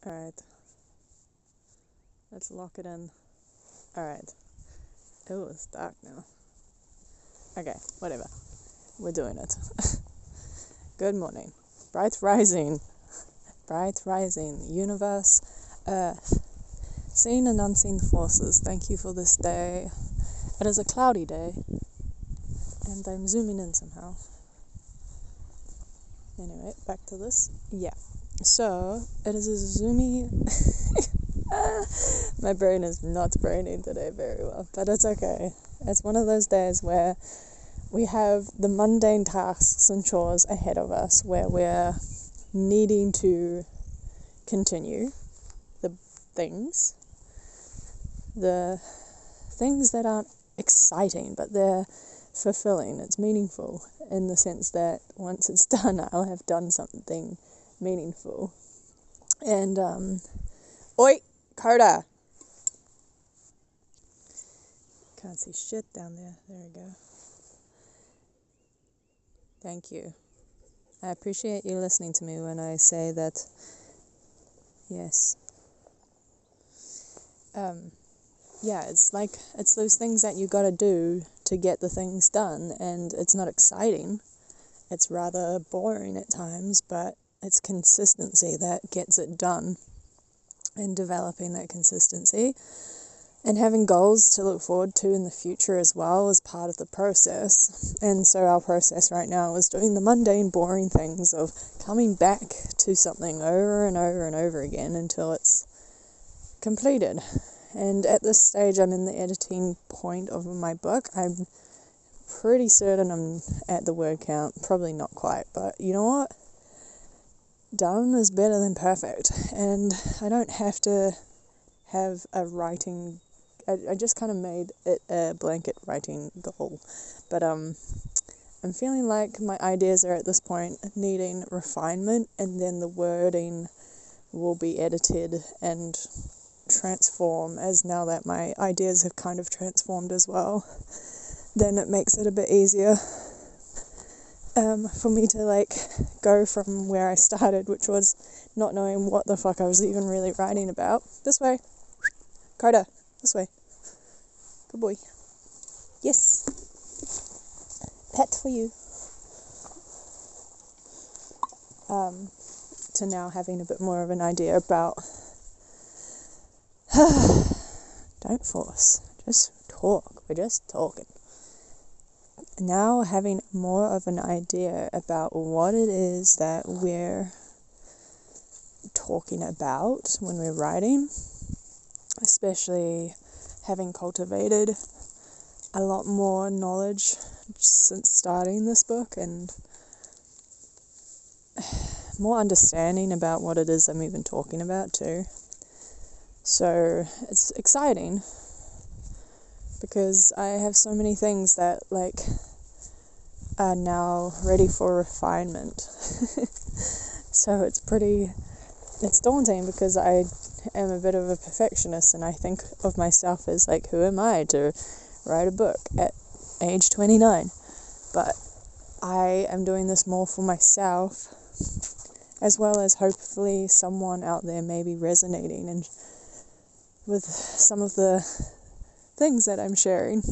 Alright. Let's lock it in. Alright. Oh, it's dark now. Okay, whatever. We're doing it. Good morning. Bright rising. Bright rising. Universe. Earth. Seen and unseen forces, thank you for this day. It is a cloudy day. And I'm zooming in somehow. Anyway, back to this. Yeah. So, it is a zoomy... My brain is not braining today very well, but it's okay. It's one of those days where we have the mundane tasks and chores ahead of us, where we're needing to continue the things that aren't exciting, but they're fulfilling. It's meaningful in the sense that once it's done, I'll have done something meaningful. And, oi, Coda! Can't see shit down there. There we go. Thank you. I appreciate you listening to me when I say that, yes. Yeah, it's those things that you gotta do to get the things done, and it's not exciting. It's rather boring at times, but it's consistency that gets it done, and developing that consistency. And having goals to look forward to in the future as well is part of the process. And so our process right now is doing the mundane, boring things of coming back to something over and over and over again until it's completed. And at this stage, I'm in the editing point of my book. I'm pretty certain I'm at the word count. Probably not quite, but you know what? Done is better than perfect. And I don't have to have a writing... I just kind of made it a blanket writing goal. But I'm feeling like my ideas are at this point needing refinement, and then the wording will be edited and transform, as now that my ideas have kind of transformed as well, then it makes it a bit easier for me to go from where I started, which was not knowing what the fuck I was even really writing about. This way, Coda, this way. Good boy. Yes. Pet for you. To now having a bit more of an idea about don't force, just talk. We're just talking. Now having more of an idea about what it is that we're talking about when we're writing, especially having cultivated a lot more knowledge since starting this book, and more understanding about what it is I'm even talking about too. So it's exciting because I have so many things that are now ready for refinement. So it's daunting because I am a bit of a perfectionist, and I think of myself as who am I to write a book at age 29? But I am doing this more for myself, as well as hopefully someone out there may be resonating and with some of the things that I'm sharing.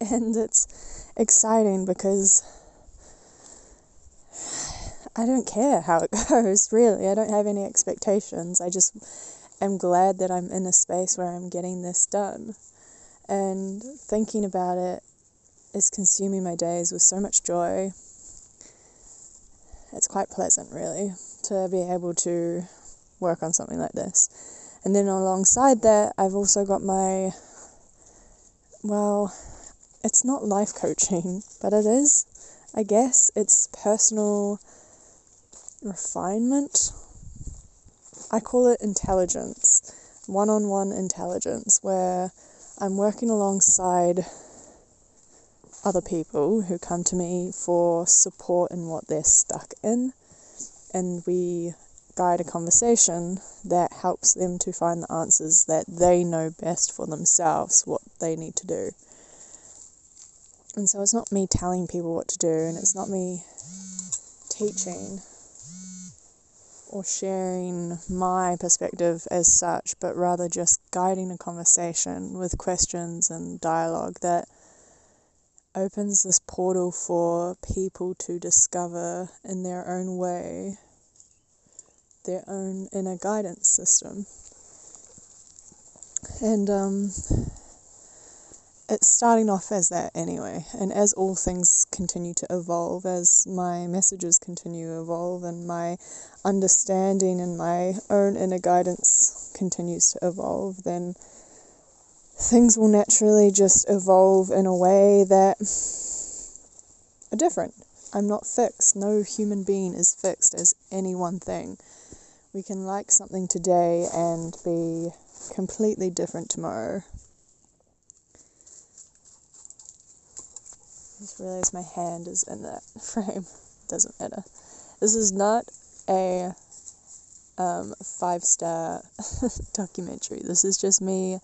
And it's exciting because I don't care how it goes, really. I don't have any expectations. I just am glad that I'm in a space where I'm getting this done. And thinking about it is consuming my days with so much joy. It's quite pleasant, really, to be able to work on something like this. And then alongside that, I've also got it's not life coaching, but it is, I guess. It's personal refinement. I call it intelligence, one-on-one intelligence, where I'm working alongside other people who come to me for support in what they're stuck in, and we guide a conversation that helps them to find the answers that they know best for themselves, what they need to do. And so it's not me telling people what to do, and it's not me teaching. or sharing my perspective as such, but rather just guiding a conversation with questions and dialogue that opens this portal for people to discover in their own way their own inner guidance system. And it's starting off as that anyway, and as all things continue to evolve, as my messages continue to evolve and my understanding and my own inner guidance continues to evolve, then things will naturally just evolve in a way that are different. I'm not fixed. No human being is fixed as any one thing. We can like something today and be completely different tomorrow. I just realized my hand is in that frame. Doesn't matter. This is not a 5-star documentary. This is just me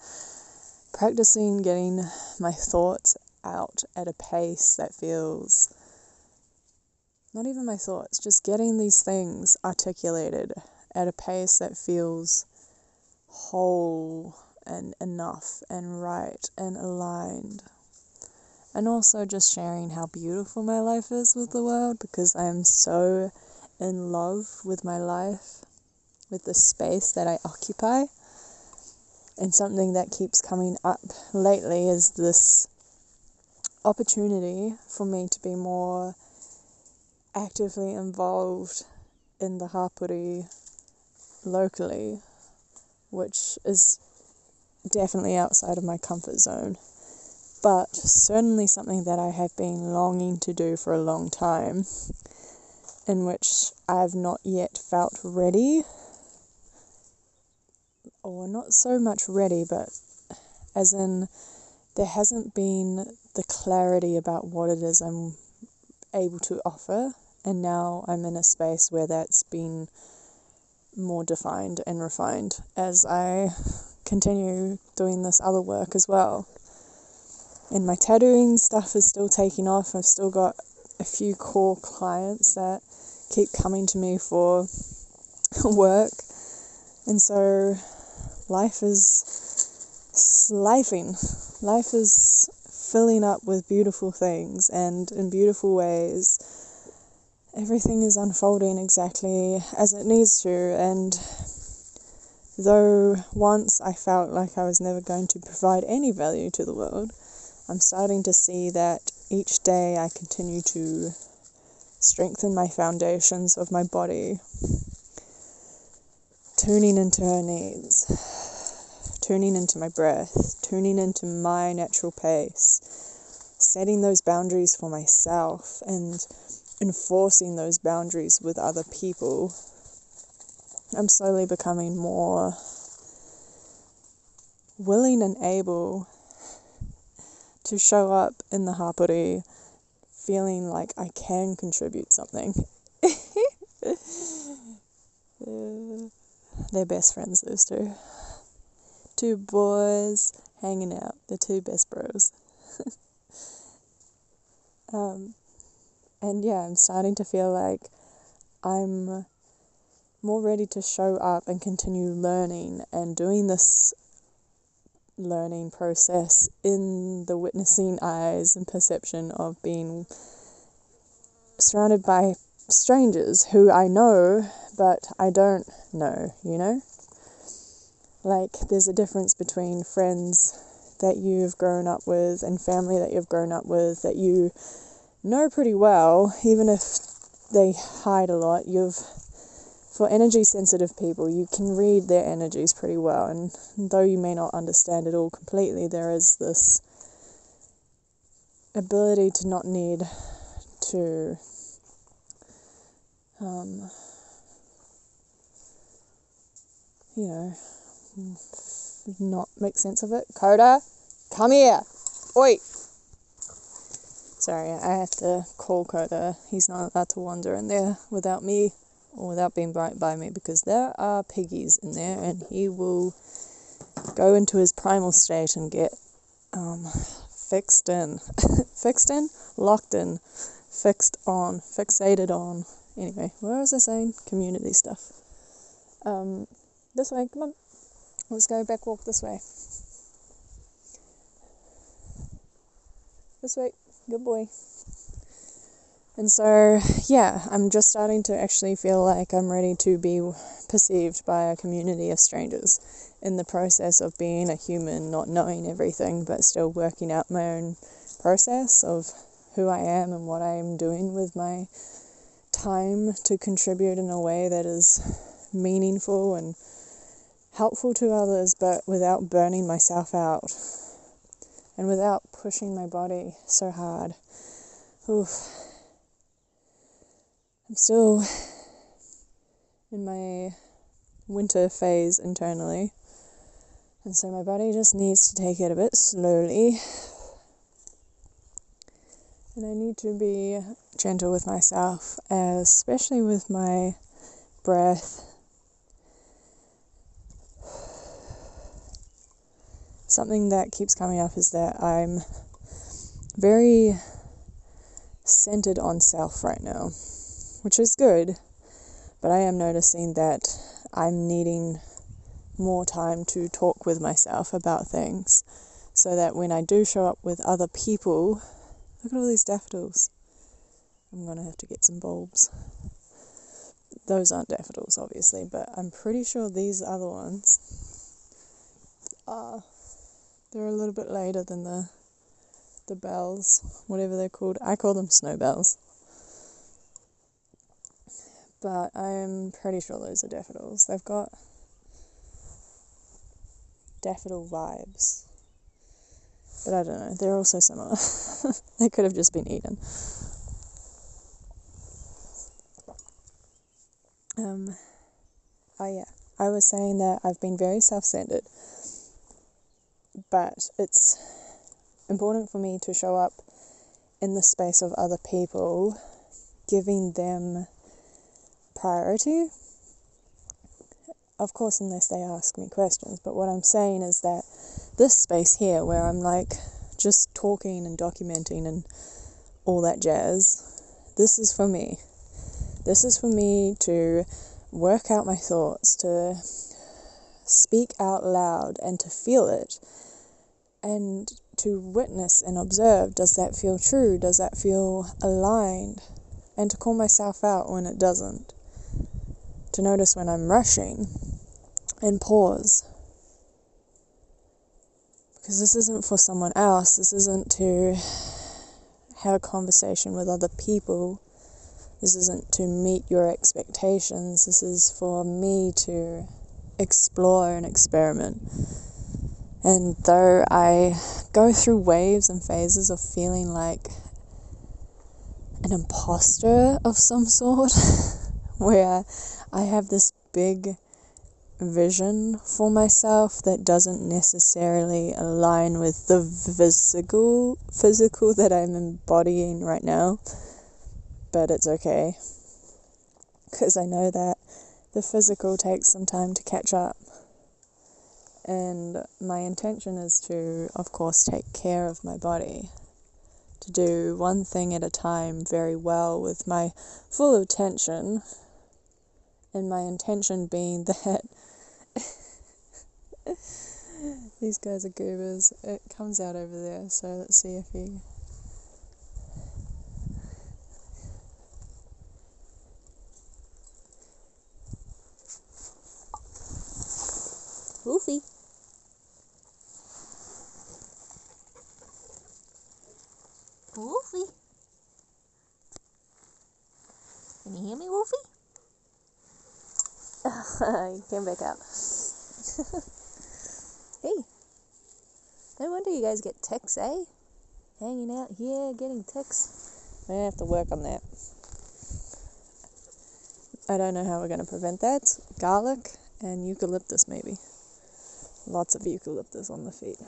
practicing getting my thoughts out at a pace that feels, not even my thoughts, just getting these things articulated at a pace that feels whole and enough and right and aligned. And also just sharing how beautiful my life is with the world, because I am so in love with my life, with the space that I occupy. And something that keeps coming up lately is this opportunity for me to be more actively involved in the hapori locally, which is definitely outside of my comfort zone, but certainly something that I have been longing to do for a long time, in which I've not yet felt ready, or not so much ready, but as in there hasn't been the clarity about what it is I'm able to offer, and now I'm in a space where that's been more defined and refined as I continue doing this other work as well. And my tattooing stuff is still taking off. I've still got a few core clients that keep coming to me for work, and so life is lifing. Life is filling up with beautiful things, and in beautiful ways. Everything is unfolding exactly as it needs to, and though once I felt like I was never going to provide any value to the world, I'm starting to see that each day I continue to strengthen my foundations of my body, tuning into her needs, tuning into my breath, tuning into my natural pace, setting those boundaries for myself and enforcing those boundaries with other people. I'm slowly becoming more willing and able to show up in the hapori feeling like I can contribute something. They're best friends, those two. Two boys hanging out. They're two best bros. And yeah, I'm starting to feel like I'm more ready to show up and continue learning and doing this learning process in the witnessing eyes and perception of being surrounded by strangers who I know, but I don't know, you know? Like, there's a difference between friends that you've grown up with and family that you've grown up with that you know pretty well, even if they hide a lot. For energy sensitive people, you can read their energies pretty well, and though you may not understand it all completely, there is this ability to not need to not make sense of it. Coda, come here. Oi. Sorry, I have to call Coda. He's not allowed to wander in there without me, or without being right by me, because there are piggies in there, and he will go into his primal state and get fixed in. Fixed in? Locked in. Fixed on. Fixated on. Anyway, what was I saying? Community stuff. This way, come on. Let's go back walk this way. This way, good boy. And so, yeah, I'm just starting to actually feel like I'm ready to be perceived by a community of strangers in the process of being a human, not knowing everything, but still working out my own process of who I am and what I am doing with my time to contribute in a way that is meaningful and helpful to others, but without burning myself out and without pushing my body so hard. Oof. I'm still in my winter phase internally, and so my body just needs to take it a bit slowly, and I need to be gentle with myself, especially with my breath. Something that keeps coming up is that I'm very centered on self right now, which is good, but I am noticing that I'm needing more time to talk with myself about things, so that when I do show up with other people, look at all these daffodils. I'm gonna have to get some bulbs. Those aren't daffodils, obviously, but I'm pretty sure these other ones are. They're a little bit later than the bells, whatever they're called. I call them snow bells. But I'm pretty sure those are daffodils. They've got daffodil vibes. But I don't know, they're all so similar. They could have just been eaten. Oh yeah, I was saying that I've been very self-centered, but it's important for me to show up in the space of other people, giving them priority. Of course, unless they ask me questions, but what I'm saying is that this space here, where I'm like just talking and documenting and all that jazz, this is for me. This is for me to work out my thoughts, to speak out loud and to feel it, and to witness and observe, does that feel true? Does that feel aligned? And to call myself out when it doesn't. To notice when I'm rushing and pause. Because this isn't for someone else. This isn't to have a conversation with other people. This isn't to meet your expectations. This is for me to explore and experiment. And though I go through waves and phases of feeling like an imposter of some sort, where I have this big vision for myself that doesn't necessarily align with the physical that I'm embodying right now, but it's okay, because I know that the physical takes some time to catch up, and my intention is to, of course, take care of my body, to do one thing at a time very well with my full attention, and my intention being that these guys are goobers. It comes out over there, so let's see if he... Wolfie. Wolfie. Can you hear me, Wolfie? He came back out. Hey. No wonder you guys get ticks, eh? Hanging out here, getting ticks. We're gonna have to work on that. I don't know how we're gonna prevent that. Garlic and eucalyptus, maybe. Lots of eucalyptus on the feet.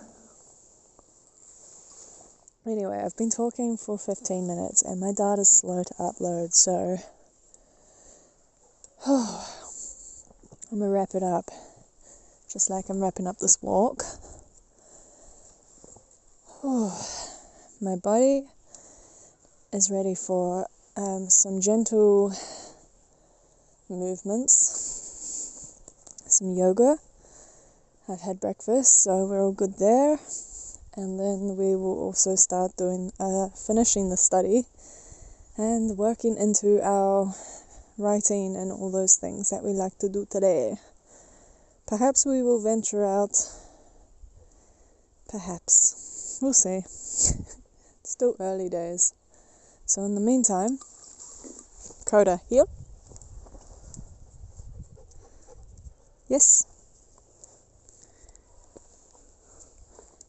Anyway, I've been talking for 15 minutes and my data's slow to upload, so I'm gonna wrap it up. Just like I'm wrapping up this walk. My body is ready for some gentle movements. some yoga. I've had breakfast, so we're all good there. And then we will also start finishing the study and working into our writing and all those things that we like to do today. Perhaps we will venture out. Perhaps. We'll see. It's still early days. So in the meantime, Coda, here? Yes?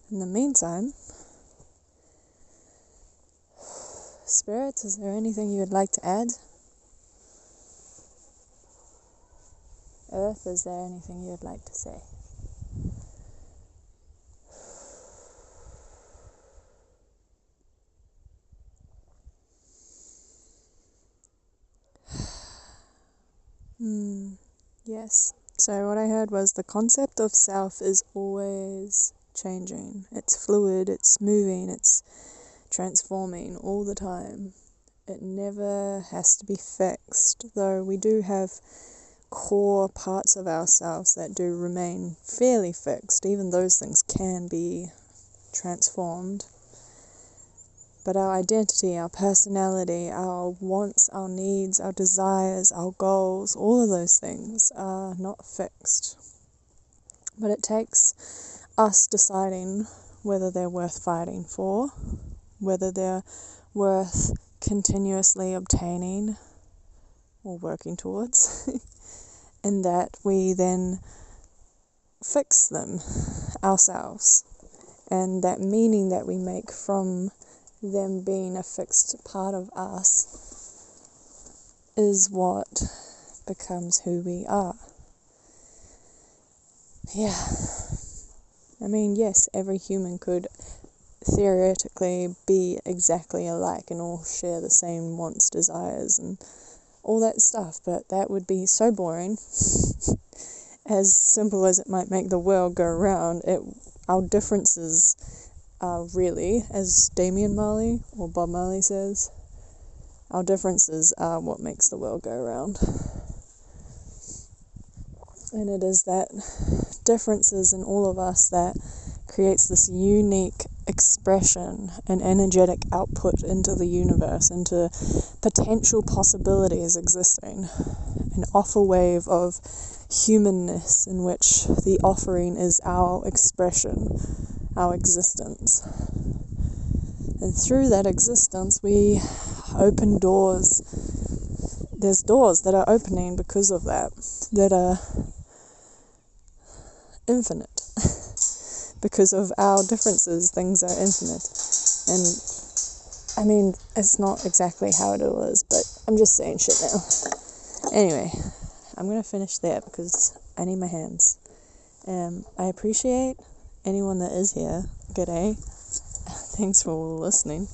In the meantime, Spirit, is there anything you would like to add? Earth, is there anything you would like to say? Yes. So what I heard was the concept of self is always changing. It's fluid, it's moving, it's transforming all the time. It never has to be fixed, though we do have core parts of ourselves that do remain fairly fixed. Even those things can be transformed. But our identity, our personality, our wants, our needs, our desires, our goals, all of those things are not fixed. But it takes us deciding whether they're worth fighting for, whether they're worth continuously obtaining or working towards, and that we then fix them ourselves. And that meaning that we make from them being a fixed part of us is what becomes who we are. Yeah. I mean, yes, every human could theoretically be exactly alike and all share the same wants, desires, and all that stuff, but that would be so boring. As simple as it might make the world go round, our differences are really, as Damian Marley or Bob Marley says, our differences are what makes the world go round. And it is that differences in all of us that creates this unique expression and energetic output into the universe, into potential possibilities existing. An offer wave of humanness in which the offering is our expression, our existence. And through that existence we open doors. There's doors that are opening because of that are infinite. Because of our differences, things are infinite. And I mean, it's not exactly how it all is, but I'm just saying shit now. Anyway, I'm going to finish there because I need my hands. I appreciate anyone that is here. G'day. Thanks for listening.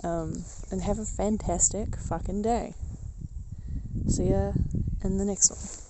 And have a fantastic fucking day. See ya in the next one.